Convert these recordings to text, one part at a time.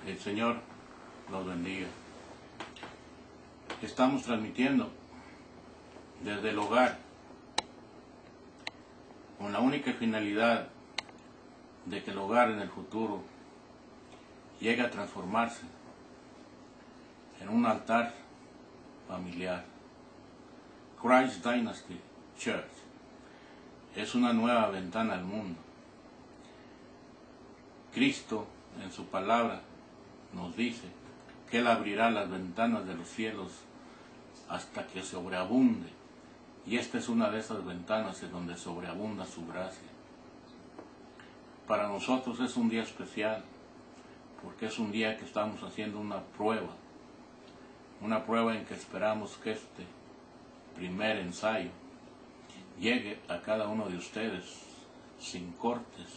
El Señor los bendiga. Estamos transmitiendo desde el hogar con la única finalidad de que el hogar en el futuro llegue a transformarse en un altar familiar. Christ Dynasty Church es una nueva ventana al mundo. Cristo en su palabra nos dice que Él abrirá las ventanas de los cielos hasta que sobreabunde. Y esta es una de esas ventanas en donde sobreabunda su gracia. Para nosotros es un día especial, porque es un día que estamos haciendo una prueba en que esperamos que este primer ensayo llegue a cada uno de ustedes sin cortes,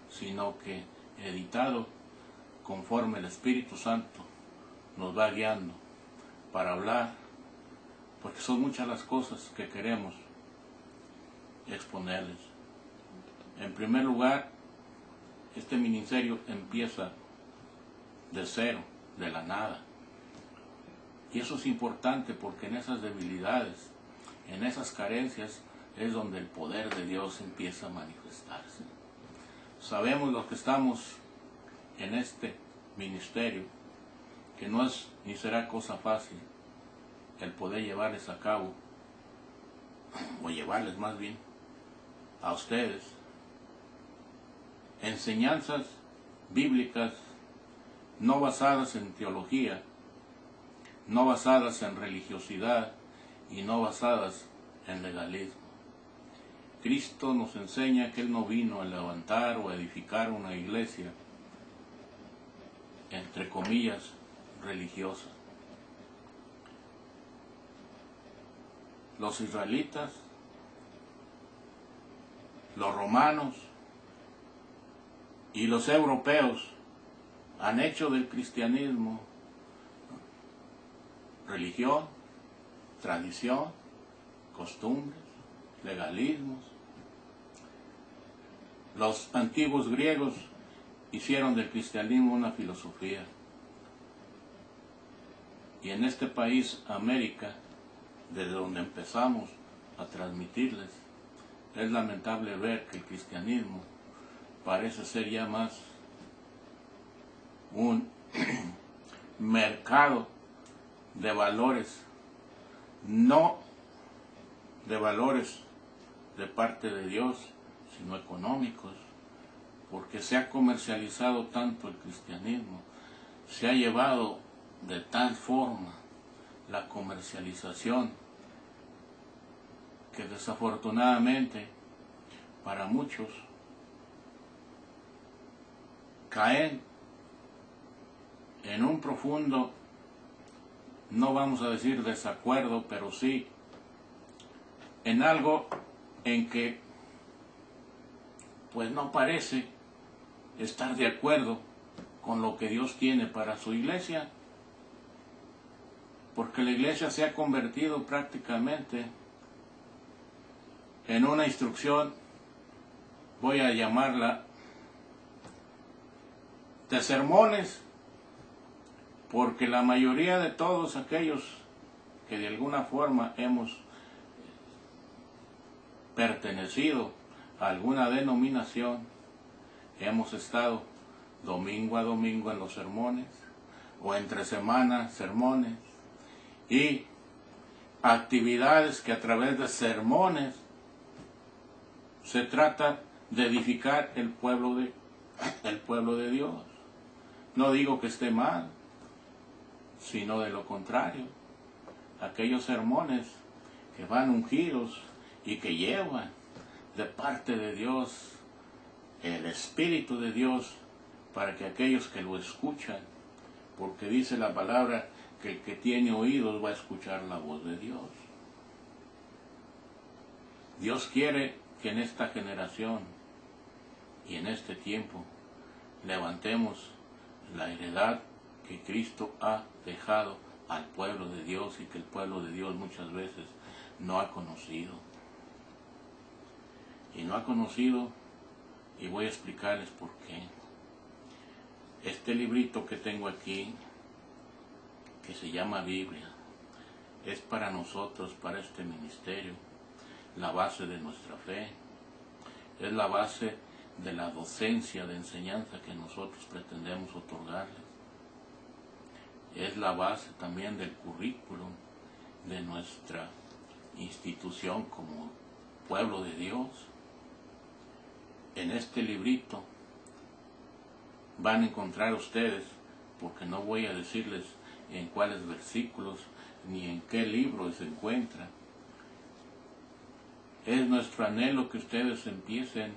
sino que editado conforme el Espíritu Santo nos va guiando para hablar, porque son muchas las cosas que queremos exponerles. En primer lugar, este ministerio empieza de cero, de la nada. Y eso es importante porque en esas debilidades, en esas carencias, es donde el poder de Dios empieza a manifestarse. Sabemos los que estamos en este ministerio que no es ni será cosa fácil el poder llevarles a cabo, o llevarles más bien a ustedes, enseñanzas bíblicas no basadas en teología, no basadas en religiosidad y no basadas en legalismo. Cristo nos enseña que Él no vino a levantar o a edificar una iglesia, entre comillas, religiosa. Los israelitas, los romanos y los europeos han hecho del cristianismo religión, tradición, costumbres, legalismos. Los antiguos griegos hicieron del cristianismo una filosofía. Y en este país, América, desde donde empezamos a transmitirles, es lamentable ver que el cristianismo parece ser ya más un mercado de valores, no de valores de parte de Dios, sino económicos, porque se ha comercializado tanto el cristianismo, se ha llevado de tal forma la comercialización que desafortunadamente para muchos caen en un profundo, no vamos a decir desacuerdo, pero sí en algo en que pues no parece estar de acuerdo con lo que Dios tiene para su iglesia, porque la iglesia se ha convertido prácticamente en una instrucción, voy a llamarla, de sermones, porque la mayoría de todos aquellos que de alguna forma hemos pertenecido a alguna denominación, hemos estado domingo a domingo en los sermones, o entre semanas sermones, y actividades que a través de sermones se trata de edificar el pueblo de Dios. No digo que esté mal, sino de lo contrario. Aquellos sermones que van ungidos y que llevan de parte de Dios el Espíritu de Dios para que aquellos que lo escuchan, porque dice la palabra que el que tiene oídos va a escuchar la voz de Dios. Dios quiere que en esta generación y en este tiempo levantemos la heredad que Cristo ha dejado al pueblo de Dios y que el pueblo de Dios muchas veces no ha conocido. Y no ha conocido, y voy a explicarles por qué. Este librito que tengo aquí, que se llama Biblia, es para nosotros, para este ministerio, la base de nuestra fe. Es la base de la docencia de enseñanza que nosotros pretendemos otorgarles. Es la base también del currículum de nuestra institución como pueblo de Dios. En este librito van a encontrar ustedes, porque no voy a decirles en cuáles versículos ni en qué libro se encuentra. Es nuestro anhelo que ustedes empiecen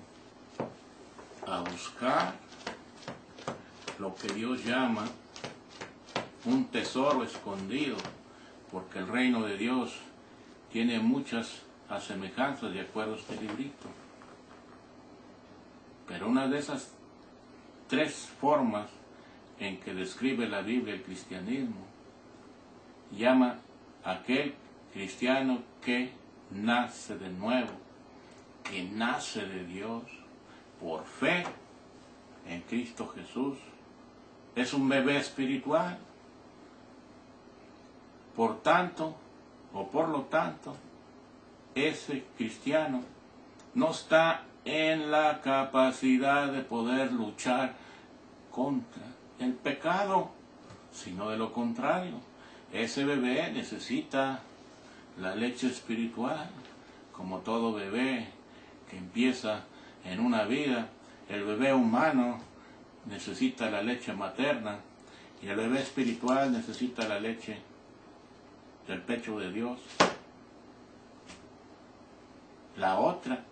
a buscar lo que Dios llama un tesoro escondido, porque el reino de Dios tiene muchas asemejanzas de acuerdo a este librito. Pero una de esas 3 formas en que describe la Biblia el cristianismo, llama a aquel cristiano que nace de nuevo, que nace de Dios por fe en Cristo Jesús. Es un bebé espiritual. Por tanto, o por lo tanto, ese cristiano no está en la capacidad de poder luchar contra el pecado, sino de lo contrario. Ese bebé necesita la leche espiritual, como todo bebé que empieza en una vida. El bebé humano necesita la leche materna y el bebé espiritual necesita la leche del pecho de Dios. La otra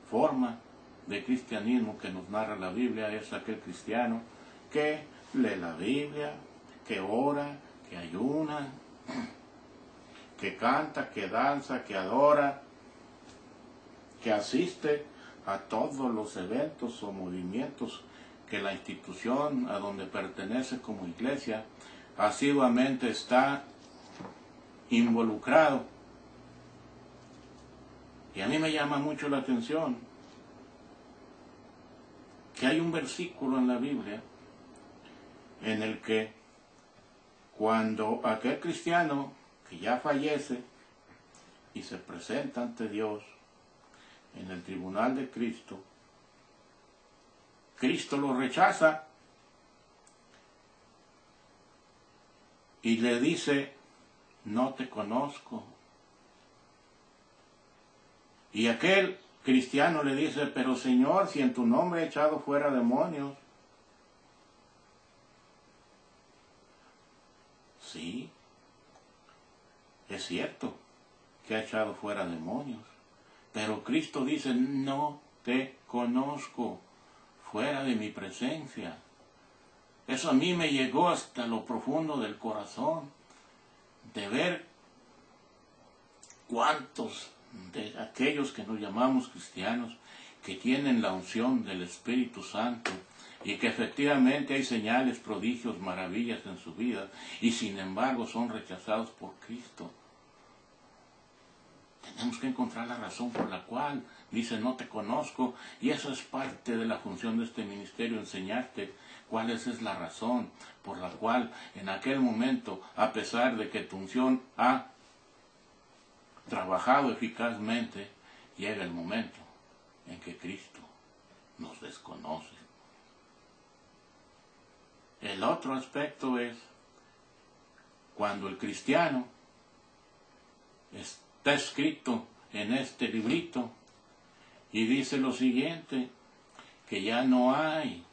forma de cristianismo que nos narra la Biblia es aquel cristiano que lee la Biblia, que ora, que ayuna, que canta, que danza, que adora, que asiste a todos los eventos o movimientos que la institución a donde pertenece como iglesia asiduamente está involucrado. Y a mí me llama mucho la atención que hay un versículo en la Biblia en el que cuando aquel cristiano que ya fallece y se presenta ante Dios en el tribunal de Cristo, Cristo lo rechaza y le dice: no te conozco. Y aquel cristiano le dice: pero Señor, si en tu nombre he echado fuera demonios. Sí, es cierto que ha echado fuera demonios, pero Cristo dice: no te conozco, fuera de mi presencia. Eso a mí me llegó hasta lo profundo del corazón, de ver cuántos de aquellos que nos llamamos cristianos, que tienen la unción del Espíritu Santo, y que efectivamente hay señales, prodigios, maravillas en su vida, y sin embargo son rechazados por Cristo. Tenemos que encontrar la razón por la cual dice: no te conozco, y eso es parte de la función de este ministerio, enseñarte cuál es la razón por la cual en aquel momento, a pesar de que tu unción ha trabajado eficazmente, llega el momento en que Cristo nos desconoce. El otro aspecto es cuando el cristiano está escrito en este librito y dice lo siguiente: que ya no hay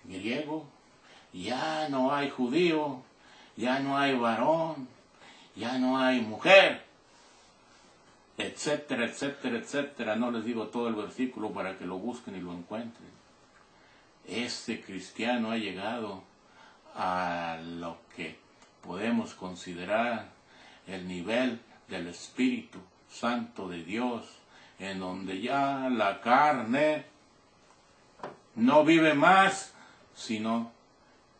griego, ya no hay judío, ya no hay varón, ya no hay mujer, etcétera, etcétera, etcétera. No les digo todo el versículo para que lo busquen y lo encuentren. Este cristiano ha llegado a lo que podemos considerar el nivel del Espíritu Santo de Dios, en donde ya la carne no vive más, sino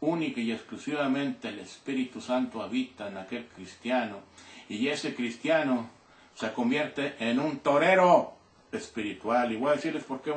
única y exclusivamente el Espíritu Santo habita en aquel cristiano, y ese cristiano se convierte en un torero espiritual. Y voy a decirles por qué